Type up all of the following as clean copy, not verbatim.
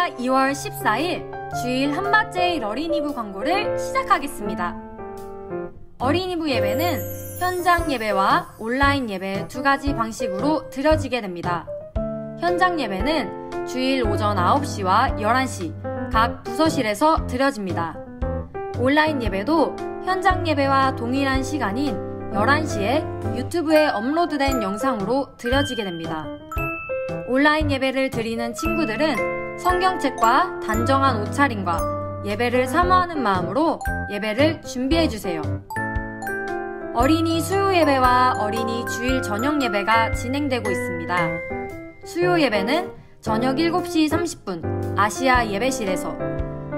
오늘부터 2월 14일 주일 한밭제일 어린이부 광고를 시작하겠습니다. 어린이부 예배는 현장 예배와 온라인 예배 두 가지 방식으로 드려지게 됩니다. 현장 예배는 주일 오전 9시와 11시 각 부서실에서 드려집니다. 온라인 예배도 현장 예배와 동일한 시간인 11시에 유튜브에 업로드된 영상으로 드려지게 됩니다. 온라인 예배를 드리는 친구들은 성경책과 단정한 옷차림과 예배를 사모하는 마음으로 예배를 준비해주세요. 어린이 수요 예배와 어린이 주일 저녁 예배가 진행되고 있습니다. 수요 예배는 저녁 7시 30분 아시아 예배실에서,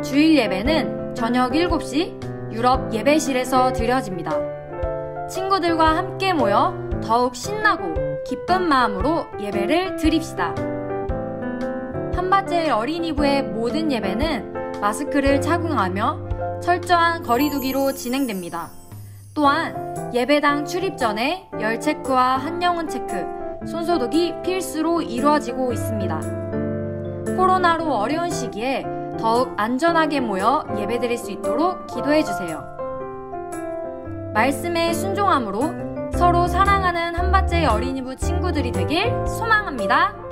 주일 예배는 저녁 7시 유럽 예배실에서 드려집니다. 친구들과 함께 모여 더욱 신나고 기쁜 마음으로 예배를 드립시다. 한밭제일 어린이부의 모든 예배는 마스크를 착용하며 철저한 거리두기로 진행됩니다. 또한 예배당 출입 전에 열 체크와 한영은 체크, 손소독이 필수로 이루어지고 있습니다. 코로나로 어려운 시기에 더욱 안전하게 모여 예배드릴 수 있도록 기도해주세요. 말씀에 순종함으로 서로 사랑하는 한밭제일 어린이부 친구들이 되길 소망합니다.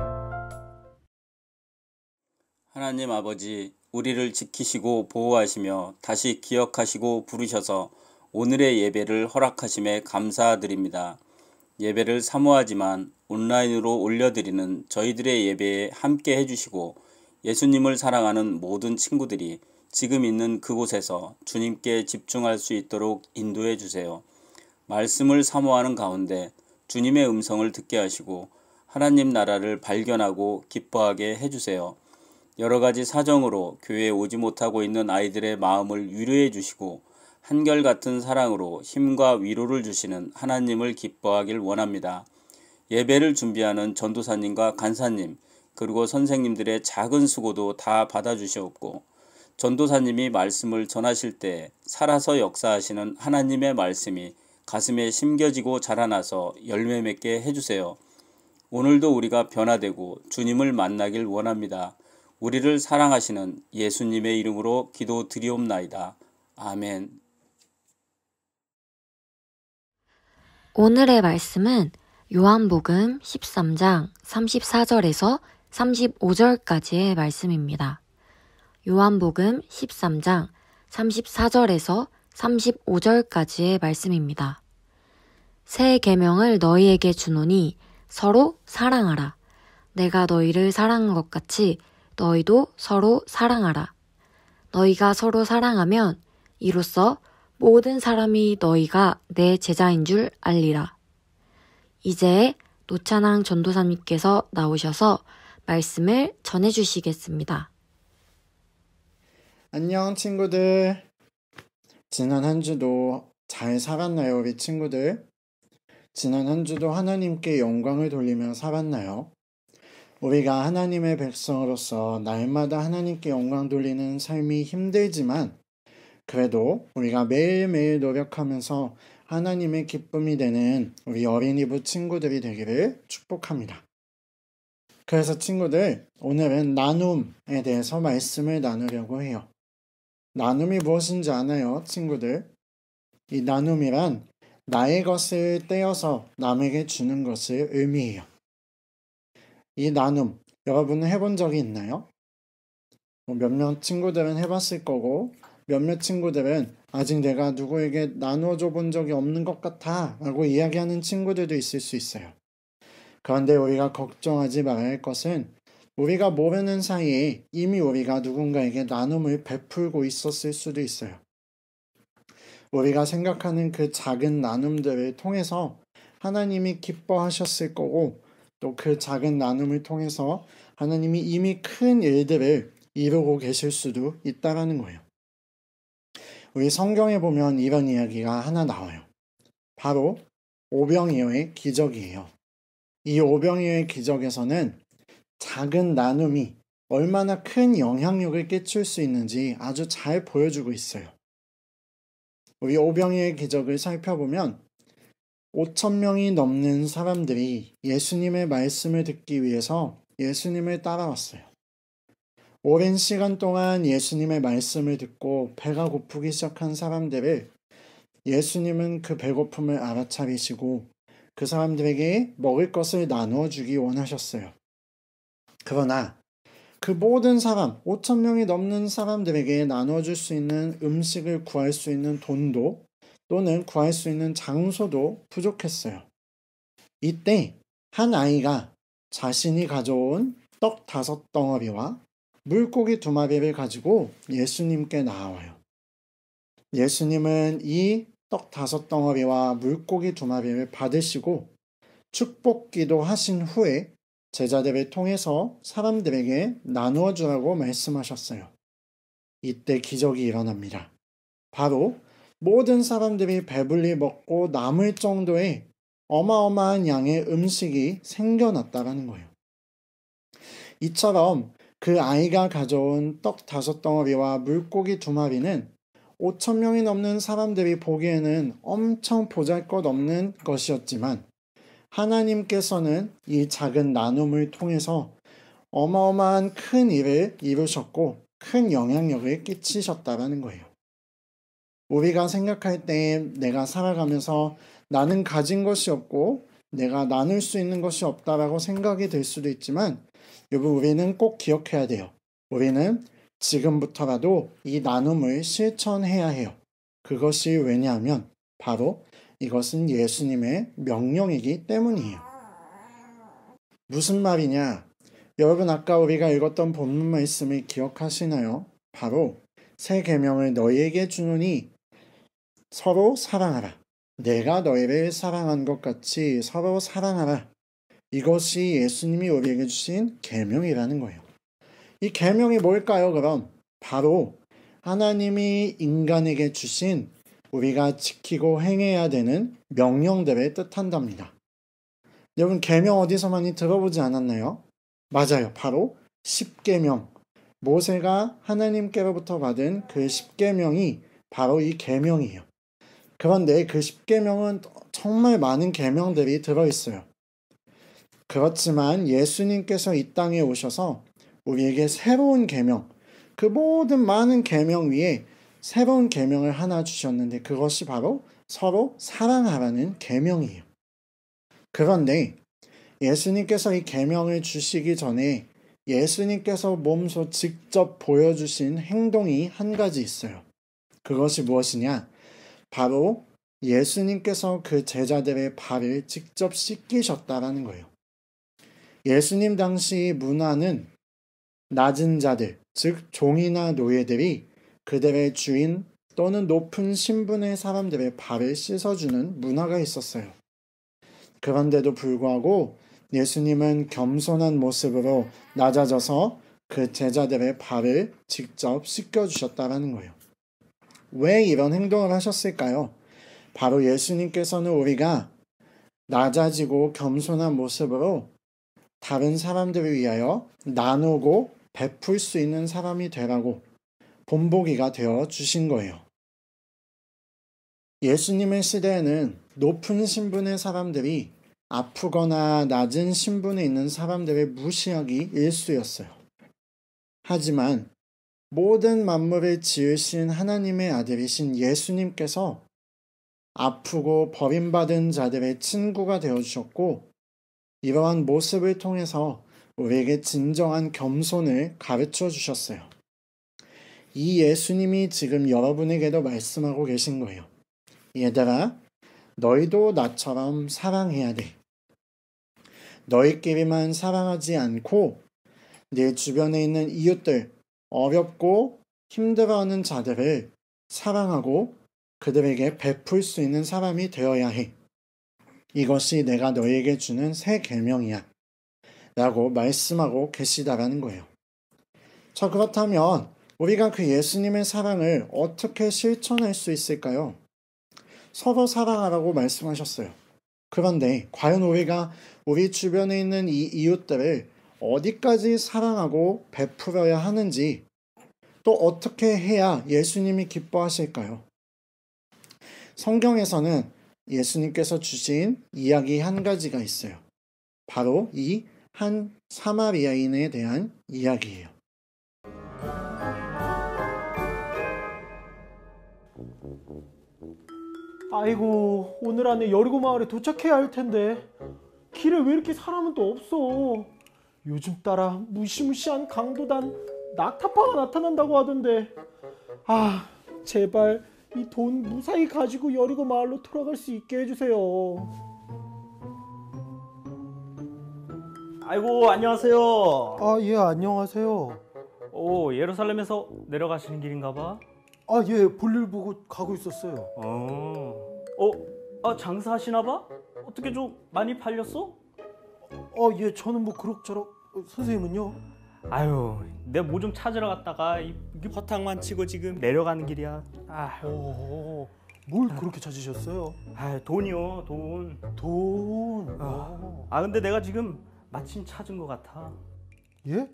하나님 아버지, 우리를 지키시고 보호하시며 다시 기억하시고 부르셔서 오늘의 예배를 허락하심에 감사드립니다. 예배를 사모하지만 온라인으로 올려드리는 저희들의 예배에 함께 해주시고 예수님을 사랑하는 모든 친구들이 지금 있는 그곳에서 주님께 집중할 수 있도록 인도해 주세요. 말씀을 사모하는 가운데 주님의 음성을 듣게 하시고 하나님 나라를 발견하고 기뻐하게 해주세요. 여러 가지 사정으로 교회에 오지 못하고 있는 아이들의 마음을 위로해 주시고 한결같은 사랑으로 힘과 위로를 주시는 하나님을 기뻐하길 원합니다. 예배를 준비하는 전도사님과 간사님 그리고 선생님들의 작은 수고도 다 받아주시옵고 전도사님이 말씀을 전하실 때 살아서 역사하시는 하나님의 말씀이 가슴에 심겨지고 자라나서 열매 맺게 해주세요. 오늘도 우리가 변화되고 주님을 만나길 원합니다. 우리를 사랑하시는 예수님의 이름으로 기도드리옵나이다. 아멘. 오늘의 말씀은 요한복음 13장 34절에서 35절까지의 말씀입니다. 요한복음 13장 34절에서 35절까지의 말씀입니다. 새 계명을 너희에게 주노니 서로 사랑하라. 내가 너희를 사랑한 것 같이 너희도 서로 사랑하라. 너희가 서로 사랑하면 이로써 모든 사람이 너희가 내 제자인 줄 알리라. 이제 노찬항 전도사님께서 나오셔서 말씀을 전해주시겠습니다. 안녕 친구들. 지난 한 주도 잘 살았나요 우리 친구들? 지난 한 주도 하나님께 영광을 돌리며 살았나요? 우리가 하나님의 백성으로서 날마다 하나님께 영광 돌리는 삶이 힘들지만 그래도 우리가 매일매일 노력하면서 하나님의 기쁨이 되는 우리 어린이부 친구들이 되기를 축복합니다. 그래서 친구들, 오늘은 나눔에 대해서 말씀을 나누려고 해요. 나눔이 무엇인지 아나요, 친구들? 이 나눔이란 나의 것을 떼어서 남에게 주는 것을 의미해요. 이 나눔, 여러분은 해본 적이 있나요? 몇몇 친구들은 해봤을 거고 몇몇 친구들은 아직 내가 누구에게 나누어줘 본 적이 없는 것 같아 라고 이야기하는 친구들도 있을 수 있어요. 그런데 우리가 걱정하지 말아야 할 것은 우리가 모르는 사이에 이미 우리가 누군가에게 나눔을 베풀고 있었을 수도 있어요. 우리가 생각하는 그 작은 나눔들을 통해서 하나님이 기뻐하셨을 거고 또 그 작은 나눔을 통해서 하나님이 이미 큰 일들을 이루고 계실 수도 있다는 거예요. 우리 성경에 보면 이런 이야기가 하나 나와요. 바로 오병이어의 기적이에요. 이 오병이어의 기적에서는 작은 나눔이 얼마나 큰 영향력을 끼칠 수 있는지 아주 잘 보여주고 있어요. 우리 오병이어의 기적을 살펴보면 5,000명이 넘는 사람들이 예수님의 말씀을 듣기 위해서 예수님을 따라왔어요. 오랜 시간 동안 예수님의 말씀을 듣고 배가 고프기 시작한 사람들을 예수님은 그 배고픔을 알아차리시고 그 사람들에게 먹을 것을 나누어 주기 원하셨어요. 그러나 그 모든 사람, 5천 명이 넘는 사람들에게 나누어 줄 수 있는 음식을 구할 수 있는 돈도 또는 구할 수 있는 장소도 부족했어요. 이때 한 아이가 자신이 가져온 떡 5덩어리와 물고기 2마리를 가지고 예수님께 나와요. 예수님은 이 떡 5덩어리와 물고기 2마리를 받으시고 축복기도 하신 후에 제자들을 통해서 사람들에게 나누어 주라고 말씀하셨어요. 이때 기적이 일어납니다. 바로 모든 사람들이 배불리 먹고 남을 정도의 어마어마한 양의 음식이 생겨났다라는 거예요. 이처럼 그 아이가 가져온 떡 5덩어리와 물고기 2마리는 5천 명이 넘는 사람들이 보기에는 엄청 보잘것없는 것이었지만 하나님께서는 이 작은 나눔을 통해서 어마어마한 큰 일을 이루셨고 큰 영향력을 끼치셨다라는 거예요. 우리가 생각할 때 내가 살아가면서 나는 가진 것이 없고 내가 나눌 수 있는 것이 없다라고 생각이 들 수도 있지만 여러분, 우리는 꼭 기억해야 돼요. 우리는 지금부터라도 이 나눔을 실천해야 해요. 그것이 왜냐하면 바로 이것은 예수님의 명령이기 때문이에요. 무슨 말이냐? 여러분, 아까 우리가 읽었던 본문 말씀을 기억하시나요? 바로 새 계명을 너희에게 주노니 서로 사랑하라. 내가 너희를 사랑한 것 같이 서로 사랑하라. 이것이 예수님이 우리에게 주신 계명이라는 거예요. 이 계명이 뭘까요, 그럼? 바로 하나님이 인간에게 주신 우리가 지키고 행해야 되는 명령들을 뜻한답니다. 여러분, 계명 어디서 많이 들어보지 않았나요? 맞아요. 바로 십계명. 모세가 하나님께로부터 받은 그 십계명이 바로 이 계명이에요. 그런데 그 십계명은 정말 많은 계명들이 들어있어요. 그렇지만 예수님께서 이 땅에 오셔서 우리에게 새로운 계명, 그 모든 많은 계명 위에 새로운 계명을 하나 주셨는데 그것이 바로 서로 사랑하라는 계명이에요. 그런데 예수님께서 이 계명을 주시기 전에 예수님께서 몸소 직접 보여주신 행동이 한 가지 있어요. 그것이 무엇이냐? 바로 예수님께서 그 제자들의 발을 직접 씻기셨다라는 거예요. 예수님 당시 문화는 낮은 자들, 즉 종이나 노예들이 그들의 주인 또는 높은 신분의 사람들의 발을 씻어주는 문화가 있었어요. 그런데도 불구하고 예수님은 겸손한 모습으로 낮아져서 그 제자들의 발을 직접 씻겨주셨다라는 거예요. 왜 이런 행동을 하셨을까요? 바로 예수님께서는 우리가 낮아지고 겸손한 모습으로 다른 사람들을 위하여 나누고 베풀 수 있는 사람이 되라고 본보기가 되어 주신 거예요. 예수님의 시대에는 높은 신분의 사람들이 아프거나 낮은 신분에 있는 사람들을 무시하기 일쑤였어요. 하지만 모든 만물을 지으신 하나님의 아들이신 예수님께서 아프고 버림받은 자들의 친구가 되어주셨고 이러한 모습을 통해서 우리에게 진정한 겸손을 가르쳐 주셨어요. 이 예수님이 지금 여러분에게도 말씀하고 계신 거예요. 얘들아, 너희도 나처럼 사랑해야 돼. 너희끼리만 사랑하지 않고 내 주변에 있는 이웃들, 어렵고 힘들어하는 자들을 사랑하고 그들에게 베풀 수 있는 사람이 되어야 해. 이것이 내가 너희에게 주는 새 계명이야. 라고 말씀하고 계시다라는 거예요. 자, 그렇다면 우리가 그 예수님의 사랑을 어떻게 실천할 수 있을까요? 서로 사랑하라고 말씀하셨어요. 그런데 과연 우리가 우리 주변에 있는 이 이웃들을 어디까지 사랑하고 베풀어야 하는지 또 어떻게 해야 예수님이 기뻐하실까요? 성경에서는 예수님께서 주신 이야기 한 가지가 있어요. 바로 이 한 사마리아인에 대한 이야기예요. 아이고, 오늘 안에 여리고 마을에 도착해야 할 텐데 길에 왜 이렇게 사람은 또 없어? 요즘 따라 무시무시한 강도단 낙타파가 나타난다고 하던데. 아, 제발 이 돈 무사히 가지고 여리고 마을로 돌아갈 수 있게 해주세요. 아이고, 안녕하세요. 아, 예, 안녕하세요. 오, 예루살렘에서 내려가시는 길인가 봐. 아, 예, 볼일 보고 가고 있었어요. 장사하시나 봐? 어떻게 좀 많이 팔렸어? 예, 저는 뭐 그럭저럭. 선생님은요? 아유, 내가 뭐 좀 찾으러 갔다가 이게 허탕만 치고 지금 내려가는 길이야. 뭘 그렇게 찾으셨어요? 돈이요, 돈. 돈. 근데 내가 지금 마침 찾은 것 같아. 예?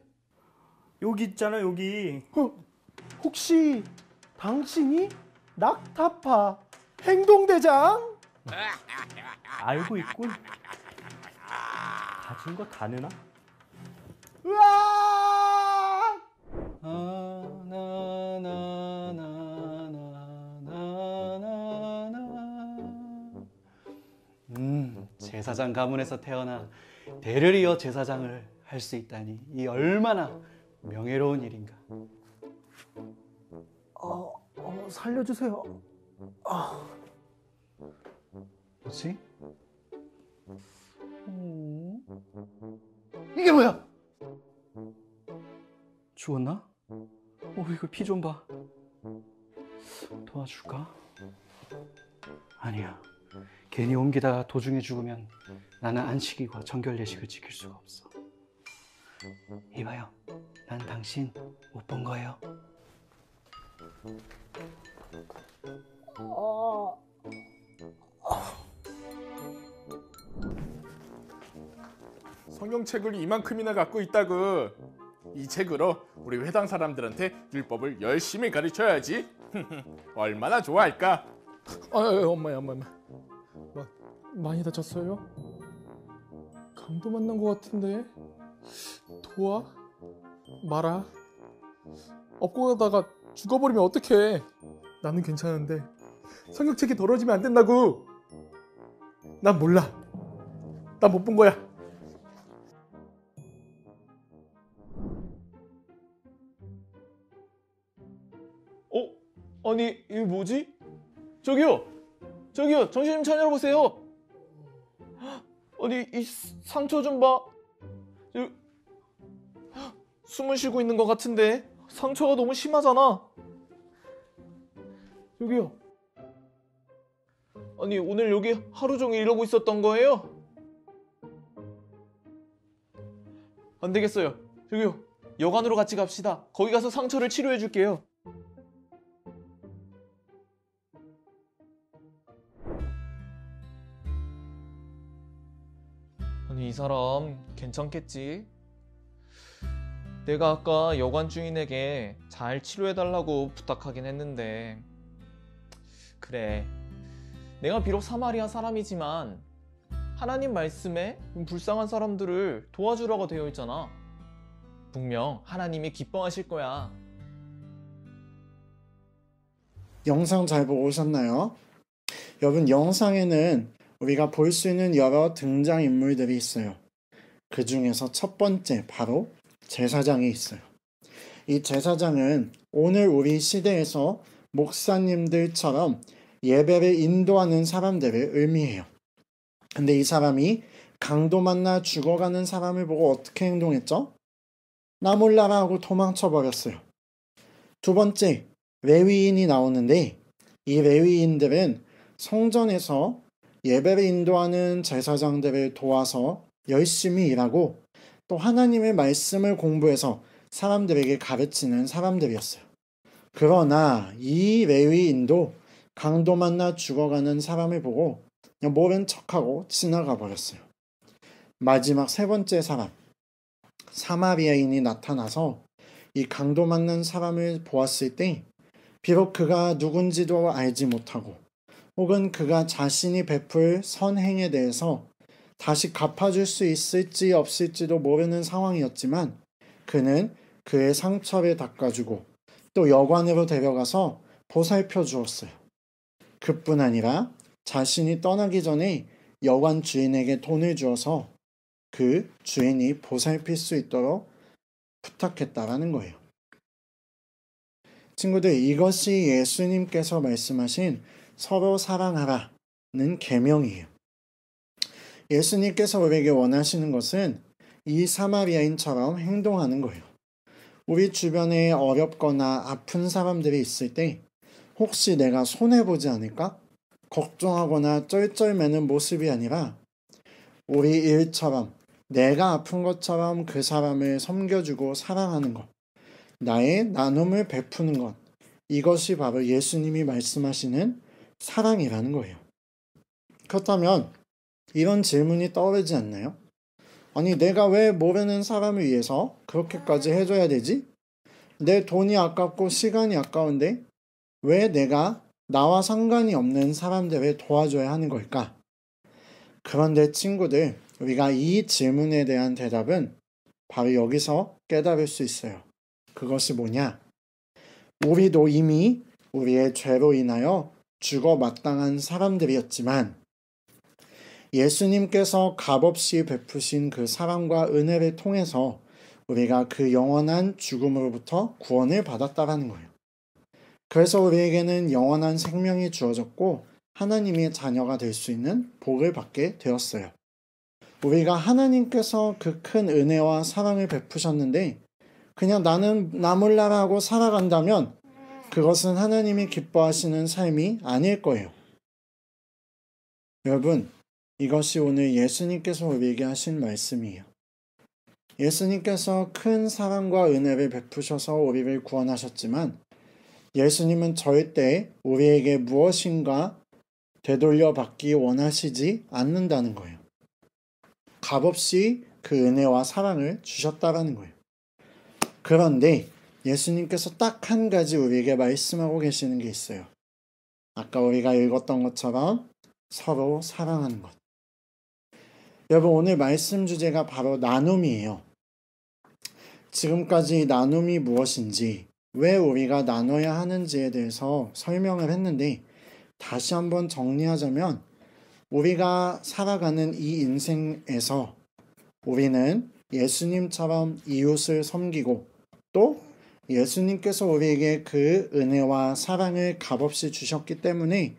여기 있잖아, 여기. 혹시 당신이 낙타파 행동대장? 알고 있군. 가진 거 다 내나? 으아! 제사장 가문에서 태어나 대를 이어 제사장을 할 수 있다니 이 얼마나 명예로운 일인가. 살려주세요. 뭐지? 이게 뭐야? 죽었나? 이거 피 좀 봐. 도와줄까? 아니야. 괜히 옮기다가 도중에 죽으면 나는 안식일과 정결 예식을 지킬 수가 없어. 이봐요. 난 당신 못 본 거예요. 성경책을 이만큼이나 갖고 있다구. 이 책으로 우리 회당 사람들한테 율법을 열심히 가르쳐야지. 얼마나 좋아할까? 엄마야. 많이 다쳤어요? 강도 만난 것 같은데. 도와? 마라. 업고 가다가 죽어버리면 어떡해. 나는 괜찮은데 성경책이 더러지면 안 된다고. 난 몰라. 난 못 본 거야. 아니, 이게 뭐지? 저기요, 정신 좀 차려보세요. 아니, 이 상처 좀 봐. 숨을 쉬고 있는 것 같은데 상처가 너무 심하잖아. 저기요. 아니, 오늘 여기 하루 종일 이러고 있었던 거예요? 안 되겠어요. 저기요, 여관으로 같이 갑시다. 거기 가서 상처를 치료해 줄게요. 아니, 이 사람 괜찮겠지? 내가 아까 여관 주인에게 잘 치료해달라고 부탁하긴 했는데, 그래, 내가 비록 사마리아 사람이지만 하나님 말씀에 불쌍한 사람들을 도와주라고 되어 있잖아. 분명 하나님이 기뻐하실 거야. 영상 잘 보고 오셨나요? 여러분, 영상에는 우리가 볼 수 있는 여러 등장인물들이 있어요. 그 중에서 첫 번째, 바로 제사장이 있어요. 이 제사장은 오늘 우리 시대에서 목사님들처럼 예배를 인도하는 사람들을 의미해요. 근데 이 사람이 강도 만나 죽어가는 사람을 보고 어떻게 행동했죠? 나 몰라라 하고 도망쳐버렸어요. 두 번째, 레위인이 나오는데, 이 레위인들은 성전에서 예배를 인도하는 제사장들을 도와서 열심히 일하고 또 하나님의 말씀을 공부해서 사람들에게 가르치는 사람들이었어요. 그러나 이 레위인도 강도 만나 죽어가는 사람을 보고 그냥 모른 척하고 지나가 버렸어요. 마지막 세 번째 사람, 사마리아인이 나타나서 이 강도 만난 사람을 보았을 때 비록 그가 누군지도 알지 못하고 혹은 그가 자신이 베풀 선행에 대해서 다시 갚아줄 수 있을지 없을지도 모르는 상황이었지만 그는 그의 상처를 닦아주고 또 여관으로 데려가서 보살펴 주었어요. 그뿐 아니라 자신이 떠나기 전에 여관 주인에게 돈을 주어서 그 주인이 보살필 수 있도록 부탁했다라는 거예요. 친구들, 이것이 예수님께서 말씀하신 서로 사랑하라는 계명이에요. 예수님께서 우리에게 원하시는 것은 이 사마리아인처럼 행동하는 거예요. 우리 주변에 어렵거나 아픈 사람들이 있을 때 혹시 내가 손해보지 않을까? 걱정하거나 쩔쩔매는 모습이 아니라 우리 일처럼 내가 아픈 것처럼 그 사람을 섬겨주고 사랑하는 것, 나의 나눔을 베푸는 것, 이것이 바로 예수님이 말씀하시는 사랑이라는 거예요. 그렇다면 이런 질문이 떠오르지 않나요? 아니, 내가 왜 모르는 사람을 위해서 그렇게까지 해줘야 되지? 내 돈이 아깝고 시간이 아까운데 왜 내가 나와 상관이 없는 사람들을 도와줘야 하는 걸까? 그런데 친구들, 우리가 이 질문에 대한 대답은 바로 여기서 깨달을 수 있어요. 그것이 뭐냐? 우리도 이미 우리의 죄로 인하여 죽어 마땅한 사람들이었지만 예수님께서 값없이 베푸신 그 사랑과 은혜를 통해서 우리가 그 영원한 죽음으로부터 구원을 받았다라는 거예요. 그래서 우리에게는 영원한 생명이 주어졌고 하나님의 자녀가 될 수 있는 복을 받게 되었어요. 우리가 하나님께서 그 큰 은혜와 사랑을 베푸셨는데 그냥 나는 나 몰라라 하고 살아간다면 그것은 하나님이 기뻐하시는 삶이 아닐 거예요. 여러분, 이것이 오늘 예수님께서 우리에게 하신 말씀이에요. 예수님께서 큰 사랑과 은혜를 베푸셔서 우리를 구원하셨지만 예수님은 절대 우리에게 무엇인가 되돌려 받기 원하시지 않는다는 거예요. 값없이 그 은혜와 사랑을 주셨다라는 거예요. 그런데 예수님께서 딱 한 가지 우리에게 말씀하고 계시는 게 있어요. 아까 우리가 읽었던 것처럼 서로 사랑하는 것. 여러분, 오늘 말씀 주제가 바로 나눔이에요. 지금까지 나눔이 무엇인지, 왜 우리가 나눠야 하는지에 대해서 설명을 했는데 다시 한번 정리하자면 우리가 살아가는 이 인생에서 우리는 예수님처럼 이웃을 섬기고 또 예수님께서 우리에게 그 은혜와 사랑을 값없이 주셨기 때문에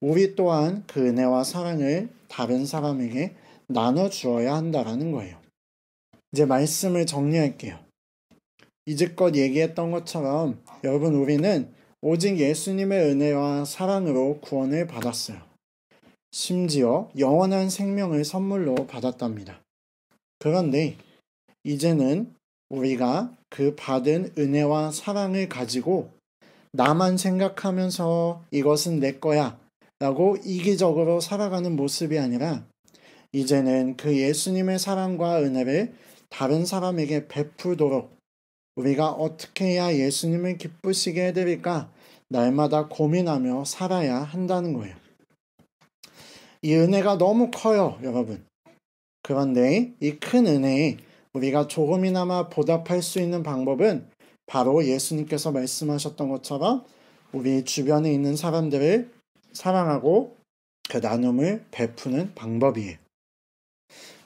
우리 또한 그 은혜와 사랑을 다른 사람에게 나눠주어야 한다라는 거예요. 이제 말씀을 정리할게요. 이제껏 얘기했던 것처럼 여러분, 우리는 오직 예수님의 은혜와 사랑으로 구원을 받았어요. 심지어 영원한 생명을 선물로 받았답니다. 그런데 이제는 우리가 그 받은 은혜와 사랑을 가지고 나만 생각하면서 이것은 내 거야 라고 이기적으로 살아가는 모습이 아니라 이제는 그 예수님의 사랑과 은혜를 다른 사람에게 베풀도록 우리가 어떻게 해야 예수님을 기쁘시게 해드릴까 날마다 고민하며 살아야 한다는 거예요. 이 은혜가 너무 커요, 여러분. 그런데 이 큰 은혜에 우리가 조금이나마 보답할 수 있는 방법은 바로 예수님께서 말씀하셨던 것처럼 우리 주변에 있는 사람들을 사랑하고 그 나눔을 베푸는 방법이에요.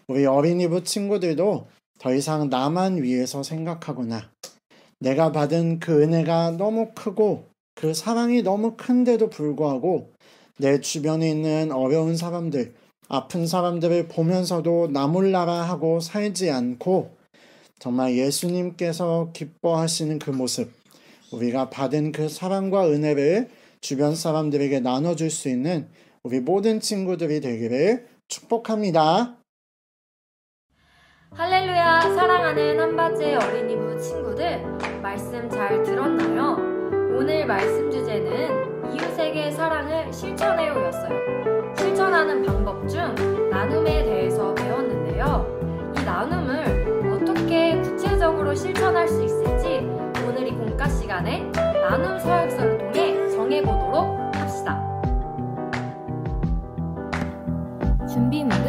우리 어린이부 친구들도 더 이상 나만 위해서 생각하거나 내가 받은 그 은혜가 너무 크고 그 사랑이 너무 큰데도 불구하고 내 주변에 있는 어려운 사람들, 아픈 사람들을 보면서도 나 몰라라 하고 살지 않고 정말 예수님께서 기뻐하시는 그 모습, 우리가 받은 그 사랑과 은혜를 주변 사람들에게 나눠줄 수 있는 우리 모든 친구들이 되기를 축복합니다. 할렐루야, 사랑하는 한바지의 어린이부 친구들, 말씀 잘 들었나요? 오늘 말씀 주제는 이웃에게 사랑을 실천해요였어요. 실천하는 방법 중 나눔에 대해서 배웠는데요. 이 나눔을 어떻게 구체적으로 실천할 수 있을지 오늘 이 공과 시간에 나눔 서약서를 통해 정해보도록 합시다. 준비 문제